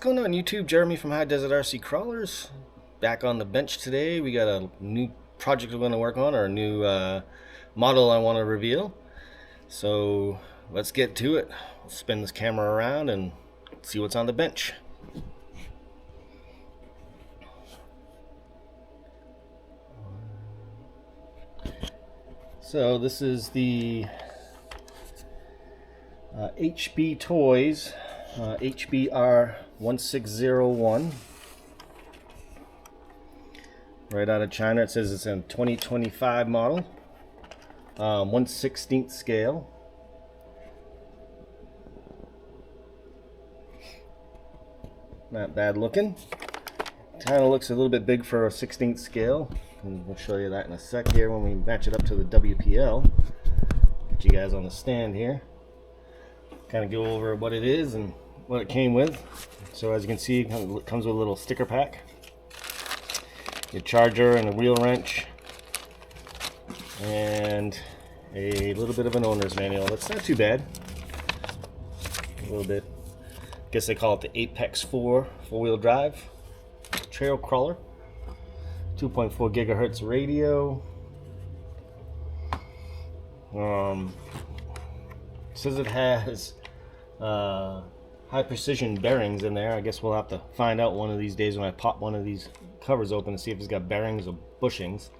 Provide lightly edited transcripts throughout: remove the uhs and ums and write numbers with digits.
going on YouTube? Jeremy from High Desert RC Crawlers. Back on the bench today. We got a new project we're going to work on, or a new model I want to reveal. So let's get to it. I'll spin this camera around and see what's on the bench. So this is the HB Toys HB R1601, right out of China. It says it's a 2025 model, 1/16 scale. Not bad looking. Kind of looks a little bit big for a 16th scale, and we'll show you that in a sec here when we match it up to the WPL. Get you guys on the stand here. Kind of go over what it is and what it came with. So as you can see, it comes with a little sticker pack, your charger and a wheel wrench, and a little bit of an owner's manual. That's not too bad. A little bit. I guess they call it the Apex 4 four-wheel drive trail crawler. 2.4 gigahertz radio. Says it has high precision bearings in there. I guess we'll have to find out one of these days when I pop one of these covers open to see if it's got bearings or bushings.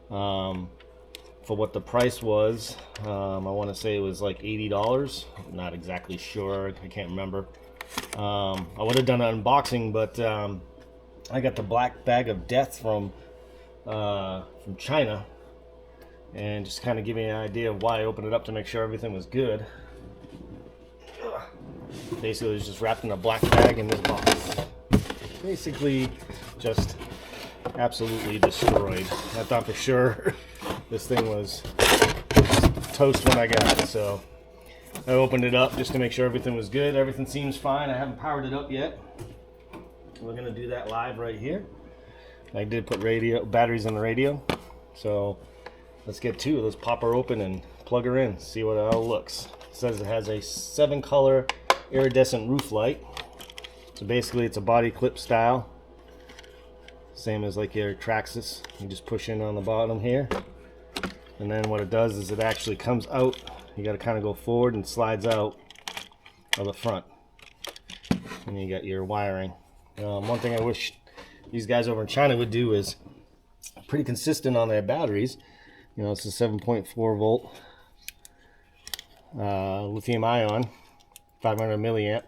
For what the price was, I want to say it was like $80. I'm not exactly sure. I can't remember. I would have done an unboxing, but I got the black bag of death from China, and just kind of give me an idea of why I opened it up to make sure everything was good. Basically, it was just wrapped in a black bag in this box. Basically, just absolutely destroyed. I thought for sure this thing was toast when I got it, so I opened it up just to make sure everything was good. Everything seems fine. I haven't powered it up yet. We're gonna do that live right here. I did put batteries in the radio, so let's get to it. Let's pop her open and plug her in, see what it all looks. It says it has a 7-color iridescent roof light. So basically it's a body clip style, same as like your Traxxas. You just push in on the bottom here, and then what it does is it actually comes out. You got to kind of go forward and slides out of the front, and you got your wiring. One thing I wish these guys over in China would do is pretty consistent on their batteries. You know, it's a 7.4 volt lithium ion, 500 milliamp.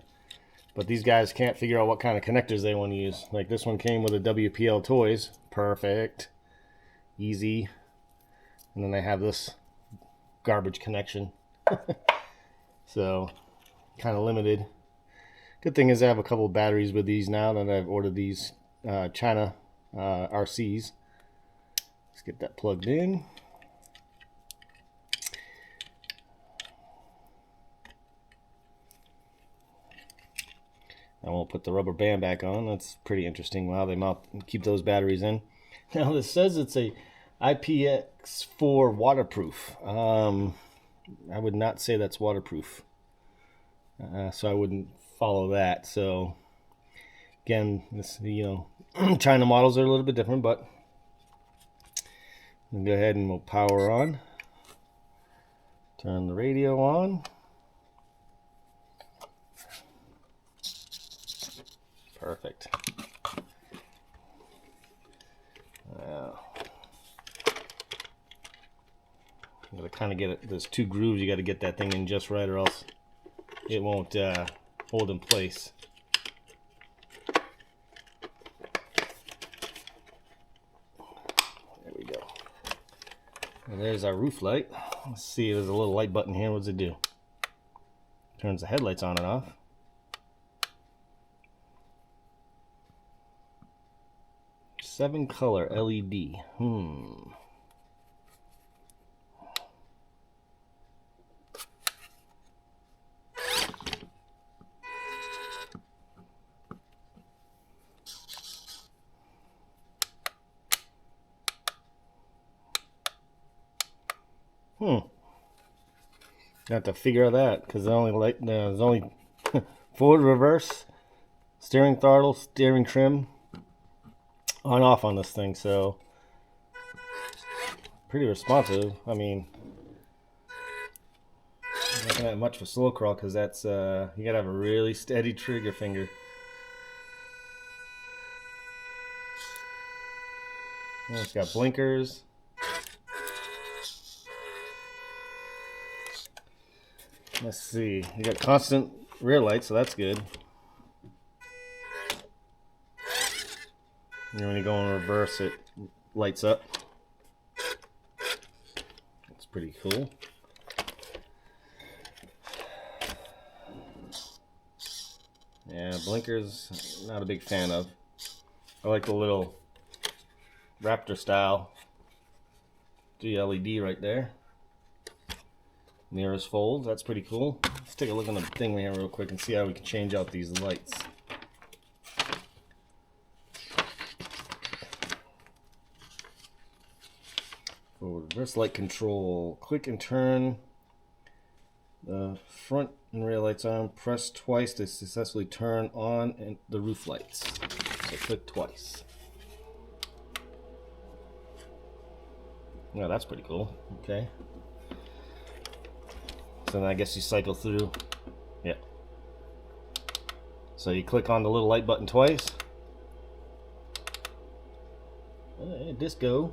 But these guys can't figure out what kind of connectors they want to use. Like this one came with a WPL Toys, perfect, easy. And then they have this garbage connection. So kind of limited. Good thing is I have a couple of batteries with these now that I've ordered these China RCs. Let's get that plugged in. I won't put the rubber band back on. That's pretty interesting. Wow, they keep those batteries in. Now this says it's a IPX4 waterproof. I would not say that's waterproof, so I wouldn't follow that. So again, this, you know, China models are a little bit different, but we'll go ahead and we'll power on. Turn the radio on. Perfect. Now, I'm gonna kind of get it. There's 2 grooves. You got to get that thing in just right, or else it won't hold in place. There we go. And there's our roof light. Let's see. There's a little light button here. What does it do? Turns the headlights on and off. 7-color LED. I have to figure out that because there's only forward, reverse, steering throttle, steering trim, on off on this thing, so pretty responsive. I mean, I'm not gonna have much of a slow crawl because that's you gotta have a really steady trigger finger. Oh, it's got blinkers. Let's see, you got constant rear light, so that's good. And when you go in reverse, it lights up. That's pretty cool. Yeah, blinkers, not a big fan of. I like the little Raptor style LED right there. Mirrors fold, that's pretty cool. Let's take a look on the thing here real quick and see how we can change out these lights. For reverse light control, click and turn the front and rear lights on. Press twice to successfully turn on and the roof lights. So click twice. Yeah, that's pretty cool. Okay. So then I guess you cycle through. Yeah. So you click on the little light button twice. Disco.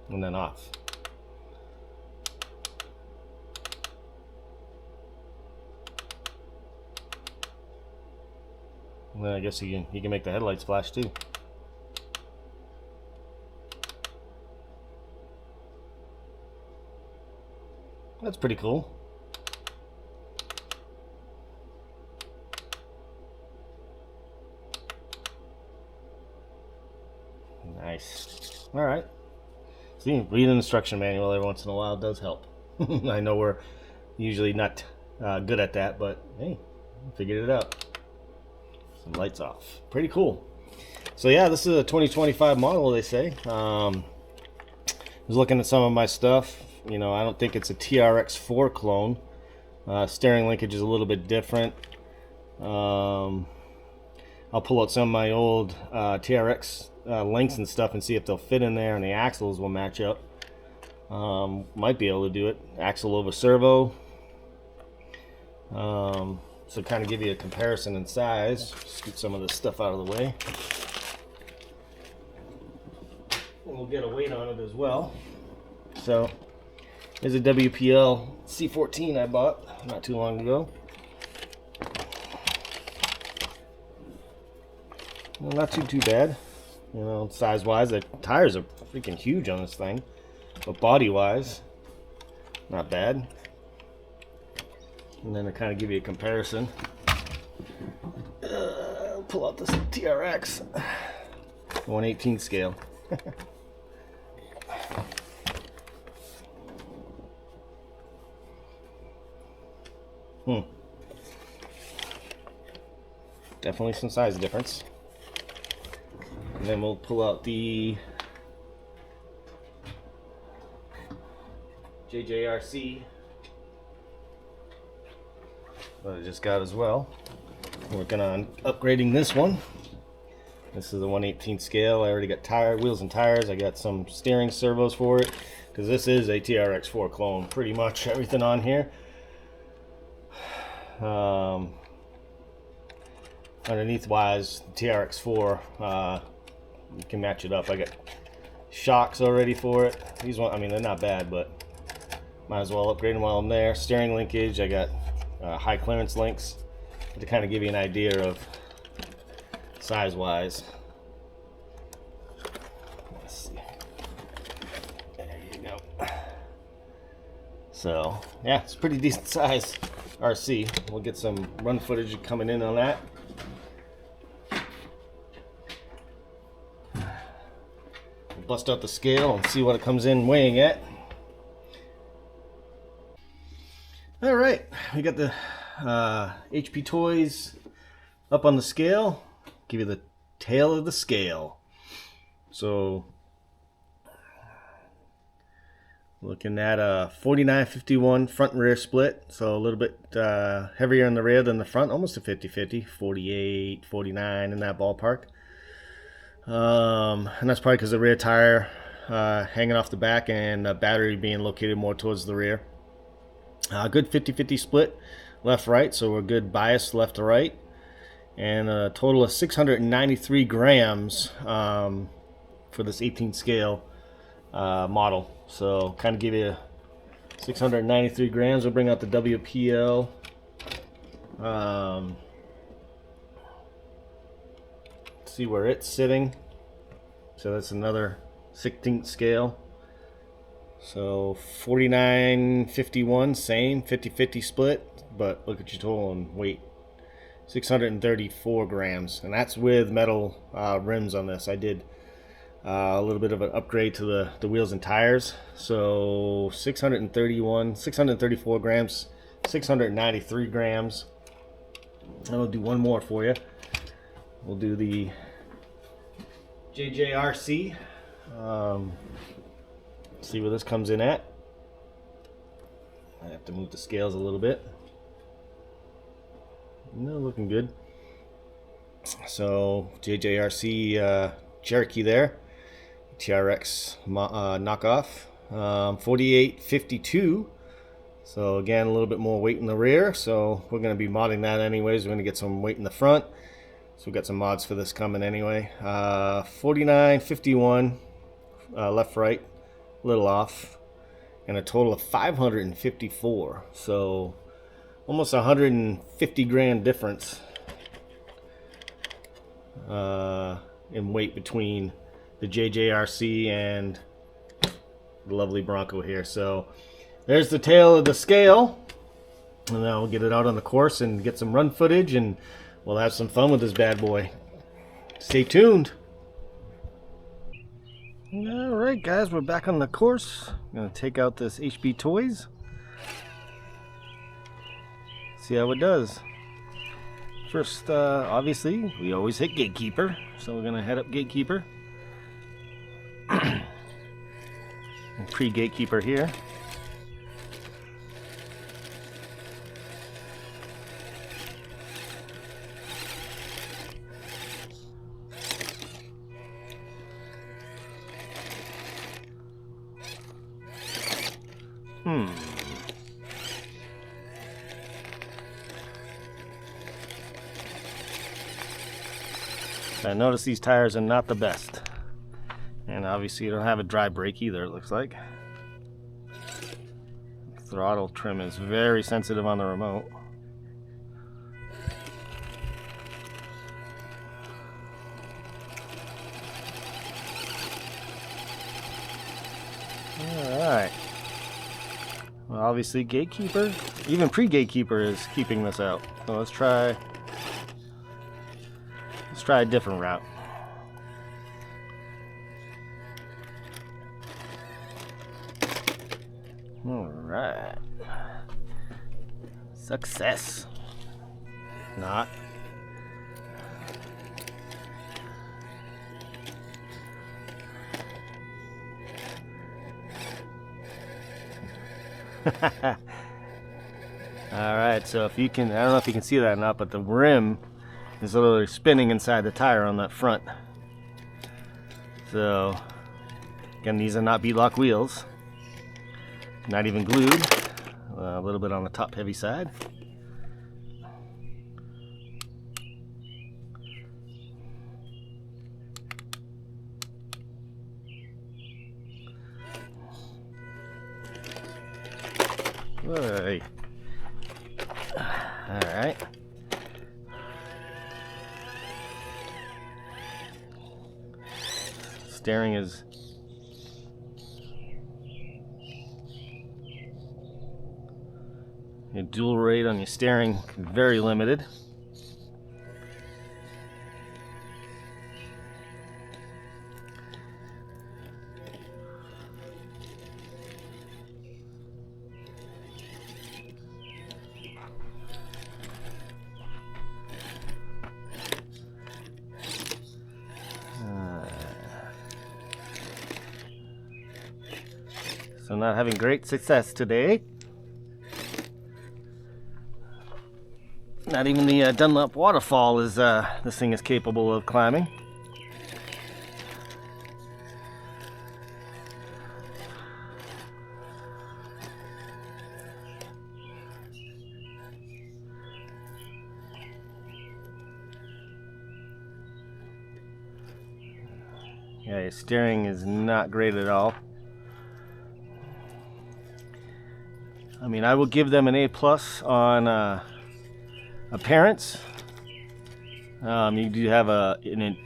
And then off. And then I guess you can make the headlights flash too. That's pretty cool. Nice. All right. See, read an instruction manual every once in a while does help. I know we're usually not good at that, but hey, figured it out. Some lights off. Pretty cool. So yeah, this is a 2025 model, they say. I was looking at some of my stuff. You know, I don't think it's a TRX4 clone. Steering linkage is a little bit different. I'll pull out some of my old TRX links and stuff and see if they'll fit in there and the axles will match up. Might be able to do it. Axle over servo. So kind of give you a comparison in size. Scoot some of this stuff out of the way. And we'll get a weight on it as well. So here's a WPL C14 I bought not too long ago. Well, not too bad. You know, size wise, the tires are freaking huge on this thing. But body wise, not bad. And then to kind of give you a comparison, I'll pull out this TRX 1/18 scale. Definitely some size difference. And then we'll pull out the JJRC that I just got as well. Working on upgrading this one. This is the 1/18 scale. I already got wheels and tires. I got some steering servos for it because this is a TRX4 clone. Pretty much everything on here. Underneath wise, TRX4, you can match it up. I got shocks already for it. These ones, I mean, they're not bad, but might as well upgrade them while I'm there. Steering linkage, I got high clearance links to kind of give you an idea of size wise. Let's see. There you go. So yeah, it's pretty decent size RC. We'll get some run footage coming in on that. We'll bust out the scale and see what it comes in weighing at. All right, we got the HP Toys up on the scale. Give you the tail of the scale. So Looking at a 49-51 front and rear split, so a little bit heavier in the rear than the front, almost a 50-50, 48-49 in that ballpark. And that's probably because the rear tire hanging off the back and the battery being located more towards the rear. Good 50-50 split, left-right, so a good bias left to right. And a total of 693 grams for this 18 scale model. So kind of give you 693 grams. We'll bring out the WPL. See where it's sitting. So that's another 16th scale. So 49-51, same 50-50 split, but look at your total and weight. 634 grams, and that's with metal rims on this. I did a little bit of an upgrade to the wheels and tires. So 634 grams, 693 grams. And I'll do one more for you. We'll do the JJRC. See where this comes in at. I have to move the scales a little bit. No, looking good. So JJRC Cherokee there, TRX knockoff, 48-52. So again, a little bit more weight in the rear. So we're going to be modding that anyways. We're going to get some weight in the front. So we've got some mods for this coming anyway. 49-51, left right, a little off, and a total of 554. So almost 150 grand difference in weight between the JJRC and the lovely Bronco here. So there's the tail of the scale, and now we'll get it out on the course and get some run footage, and we'll have some fun with this bad boy. Stay tuned. Alright guys, we're back on the course. I'm going to take out this HB Toys. See how it does. First, obviously, we always hit Gatekeeper, so we're going to head up Gatekeeper. Pre-Gatekeeper here. I notice these tires are not the best, and obviously you don't have a dry brake either, it looks like. Throttle trim is very sensitive on the remote. Alright. Well, obviously Gatekeeper, even pre-Gatekeeper is keeping this out. So let's try a different route. Alright. Success. Not. Alright, so if you can, I don't know if you can see that or not, but the rim is literally spinning inside the tire on that front. So, again, these are not bead-lock wheels. Not even glued. A little bit on the top heavy side. Hey. All right. Steering is your dual rate on your steering, very limited. So not having great success today. Not even the Dunlop waterfall is this thing is capable of climbing. Yeah, your steering is not great at all. I mean, I will give them an A+ on appearance. You do have a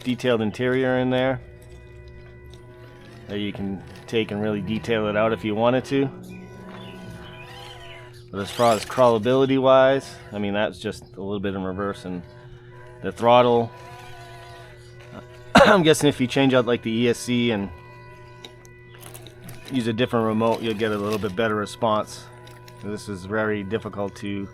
detailed interior in there that you can take and really detail it out if you wanted to. But as far as crawlability wise, I mean, that's just a little bit in reverse. And the throttle, I'm guessing if you change out like the ESC and use a different remote, you'll get a little bit better response. This is very difficult to,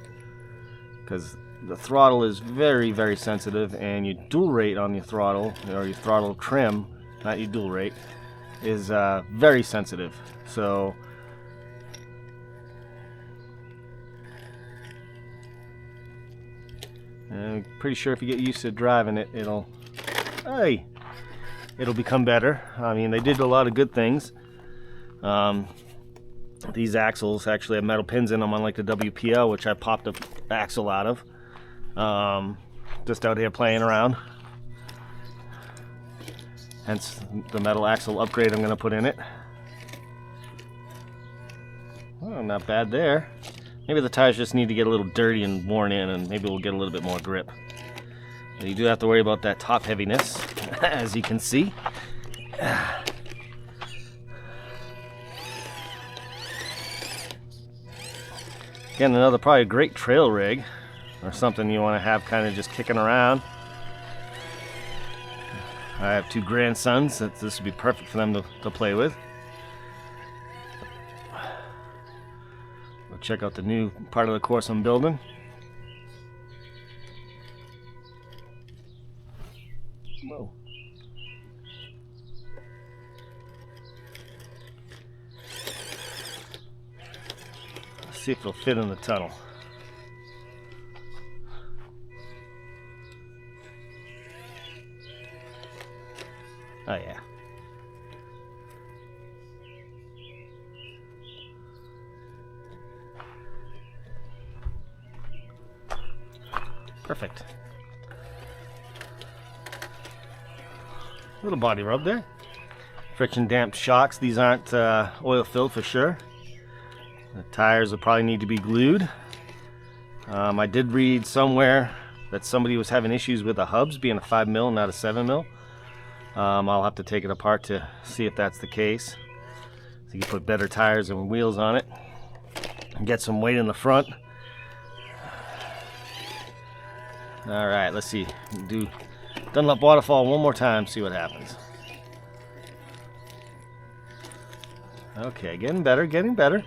because the throttle is very, very sensitive, and your dual rate on your throttle, or your throttle trim, not your dual rate, is very sensitive. So I'm pretty sure if you get used to driving it, it'll become better. I mean, they did a lot of good things. These axles actually have metal pins in them, unlike the WPL, which I popped the axle out of. Just out here playing around. Hence the metal axle upgrade I'm going to put in it. Oh, not bad there. Maybe the tires just need to get a little dirty and worn in, and maybe we'll get a little bit more grip. But you do have to worry about that top heaviness, as you can see. Again, another probably great trail rig, or something you want to have kind of just kicking around. I have two grandsons, that this would be perfect for them to play with. We'll check out the new part of the course I'm building. Whoa. See if it'll fit in the tunnel. Oh yeah. Perfect. Little body rub there. Friction damped shocks. These aren't oil filled for sure. The tires will probably need to be glued. I did read somewhere that somebody was having issues with the hubs being a 5mm, not a 7mm. I'll have to take it apart to see if that's the case. So you can put better tires and wheels on it and get some weight in the front. Alright, let's see. Do Dunlop waterfall one more time, see what happens. Okay, getting better, getting better.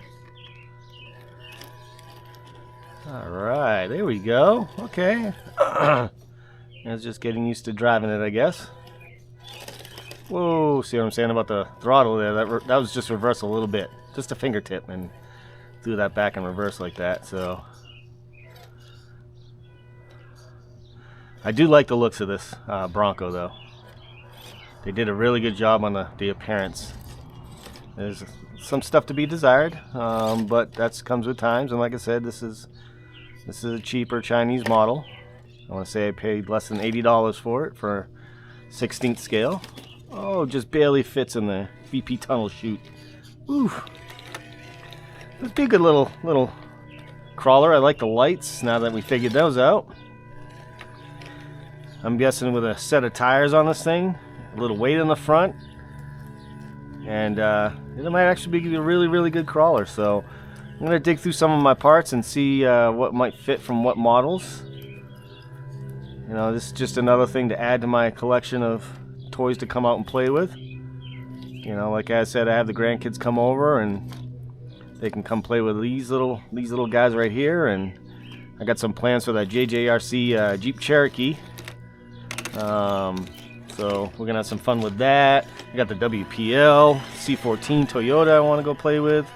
Alright, there we go. Okay. It's just getting used to driving it, I guess. Whoa, see what I'm saying about the throttle there? That was just reversed a little bit. Just a fingertip, and threw that back in reverse like that, so. I do like the looks of this Bronco, though. They did a really good job on the appearance. There's some stuff to be desired, but that comes with times, and like I said, this is a cheaper Chinese model. I want to say I paid less than $80 for it for 16th scale. Oh, just barely fits in the VP tunnel chute. Oof. This would be a good little crawler. I like the lights now that we figured those out. I'm guessing with a set of tires on this thing, a little weight in the front, and it might actually be a really, really good crawler. So I'm going to dig through some of my parts and see what might fit from what models. You know, this is just another thing to add to my collection of toys to come out and play with. You know, like I said, I have the grandkids come over and they can come play with these little guys right here, and I got some plans for that JJRC Jeep Cherokee. So we're gonna have some fun with that. I got the WPL C14 Toyota I want to go play with.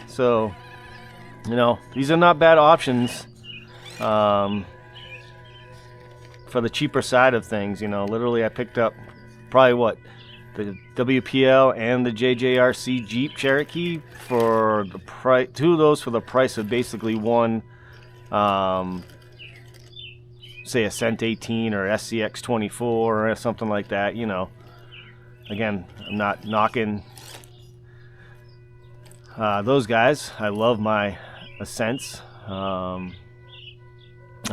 So, you know, these are not bad options for the cheaper side of things. You know, literally I picked up probably what, the WPL and the JJRC Jeep Cherokee for the price, two of those for the price of basically one, say a Cent 18 or SCX 24 or something like that. You know, again, I'm not knocking those guys. I love my Ascents. I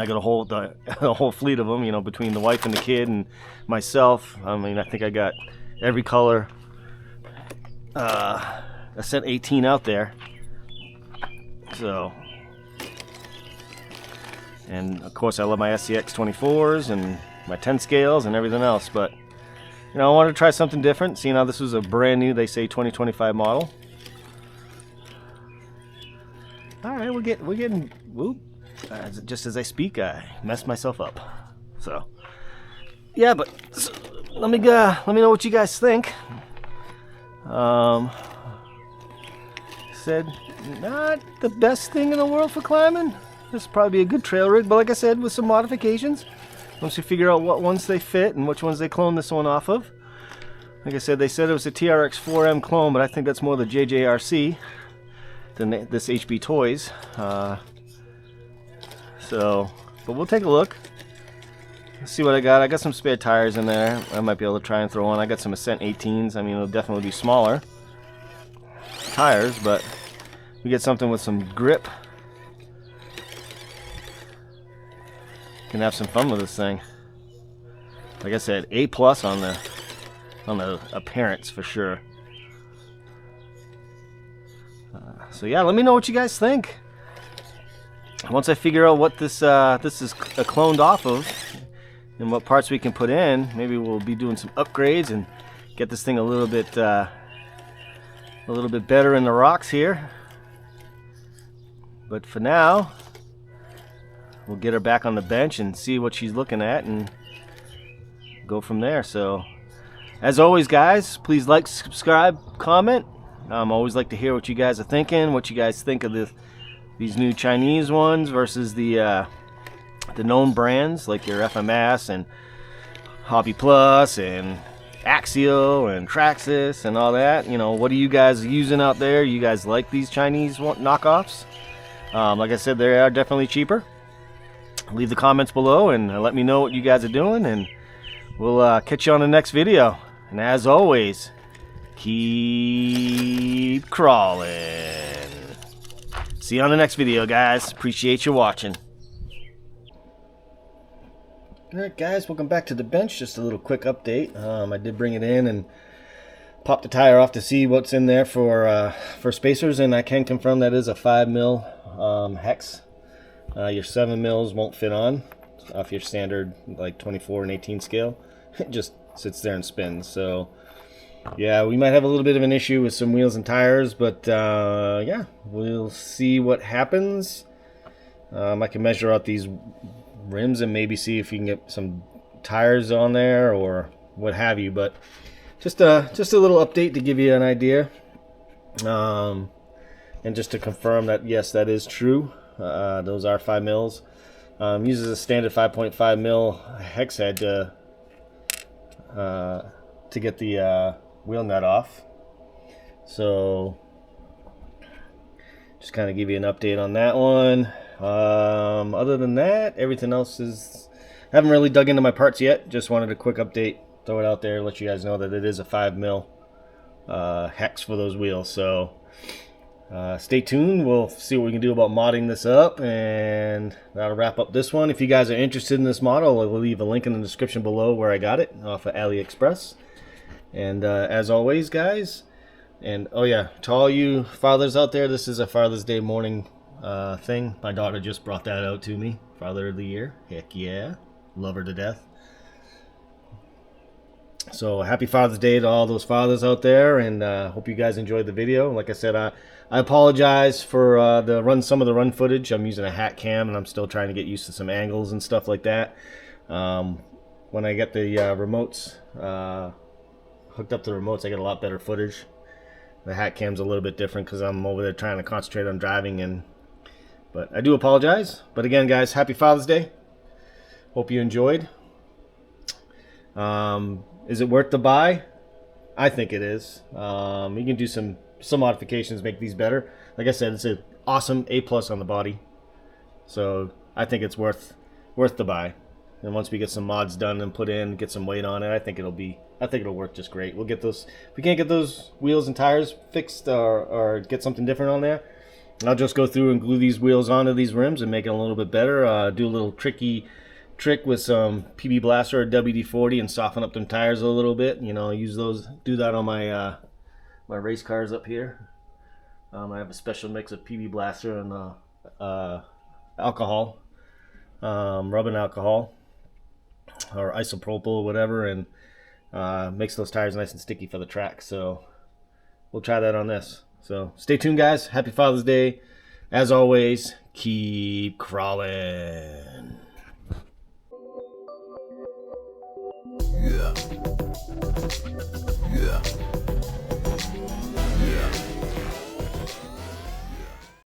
got a whole fleet of them, you know, between the wife and the kid and myself. I mean, I think I got every color Ascent 18 out there. So, and of course I love my SCX 24s and my 10 scales and everything else. But, you know, I wanted to try something different, seeing how this was a brand new, they say 2025 model. All right, we're getting, whoop. Just as I speak, I messed myself up. So, yeah, but so, let me know what you guys think. Said not the best thing in the world for climbing. This will probably be a good trail rig, but like I said, with some modifications. Once we figure out what ones they fit and which ones they clone this one off of. Like I said, they said it was a TRX-4M clone, but I think that's more the JJRC than this HB Toys. So, but we'll take a look. Let's see what I got. I got some spare tires in there. I might be able to try and throw on. I got some Ascent 18s. I mean, it'll definitely be smaller tires, but we get something with some grip. Can have some fun with this thing. Like I said, A+ on the appearance for sure. So yeah, let me know what you guys think. Once I figure out what this is cloned off of and what parts we can put in, maybe we'll be doing some upgrades and get this thing a little bit better in the rocks here. But for now, we'll get her back on the bench and see what she's looking at and go from there. So, as always, guys, please like, subscribe, comment. Always like to hear what you guys are thinking, what you guys think of these new Chinese ones versus the known brands like your FMS and Hobby Plus and Axial and Traxxas and all that. You know, what are you guys using out there? You guys like these Chinese knockoffs? Like I said, they are definitely cheaper. Leave the comments below and let me know what you guys are doing, and we'll catch you on the next video. And as always, keep crawling. See you on the next video, guys. Appreciate you watching. Alright guys, welcome back to the bench. Just a little quick update. I did bring it in and pop the tire off to see what's in there for spacers, and I can confirm that is a 5mm hex. Your 7mm won't fit on off your standard like 24 and 18 scale. It just sits there and spins. So yeah, we might have a little bit of an issue with some wheels and tires, but yeah, we'll see what happens. I can measure out these rims and maybe see if you can get some tires on there or what have you. But just a little update to give you an idea, and just to confirm that yes, that is true. Those are 5mm. Uses a standard 5.5mm hex head to get the wheel nut off. So just kind of give you an update on that one. Other than that, everything else is, I haven't really dug into my parts yet. Just wanted a quick update, throw it out there, let you guys know that it is a 5mm hex for those wheels. So stay tuned. We'll see what we can do about modding this up, and that'll wrap up this one. If you guys are interested in this model, I will leave a link in the description below where I got it off of AliExpress. And as always, guys, and oh yeah, to all you fathers out there, this is a Father's Day morning thing. My daughter just brought that out to me. Father of the Year. Heck yeah. Love her to death. So happy Father's Day to all those fathers out there, and hope you guys enjoyed the video. Like I said, I apologize for some of the run footage. I'm using a hat cam and I'm still trying to get used to some angles and stuff like that. when I get the remotes hooked up to the remotes, I get a lot better footage. The hat cam's a little bit different because I'm over there trying to concentrate on driving. But I do apologize. But again, guys, happy Father's Day. Hope you enjoyed. Is it worth the buy? I think it is. You can do some modifications, make these better. Like I said, it's an awesome A+ on the body. So I think it's worth the buy. And once we get some mods done and put in, get some weight on it, I think it'll work just great. We'll get those. If we can't get those wheels and tires fixed or get something different on there, I'll just go through and glue these wheels onto these rims and make it a little bit better. Do a little trick with some PB Blaster or WD-40 and soften up them tires a little bit. You know, use those. Do that on my my race cars up here. I have a special mix of PB Blaster and alcohol, rubbing alcohol, or isopropyl or whatever, and makes those tires nice and sticky for the track. So we'll try that on this. So stay tuned, guys. Happy Father's Day. As always, keep crawling. Yeah.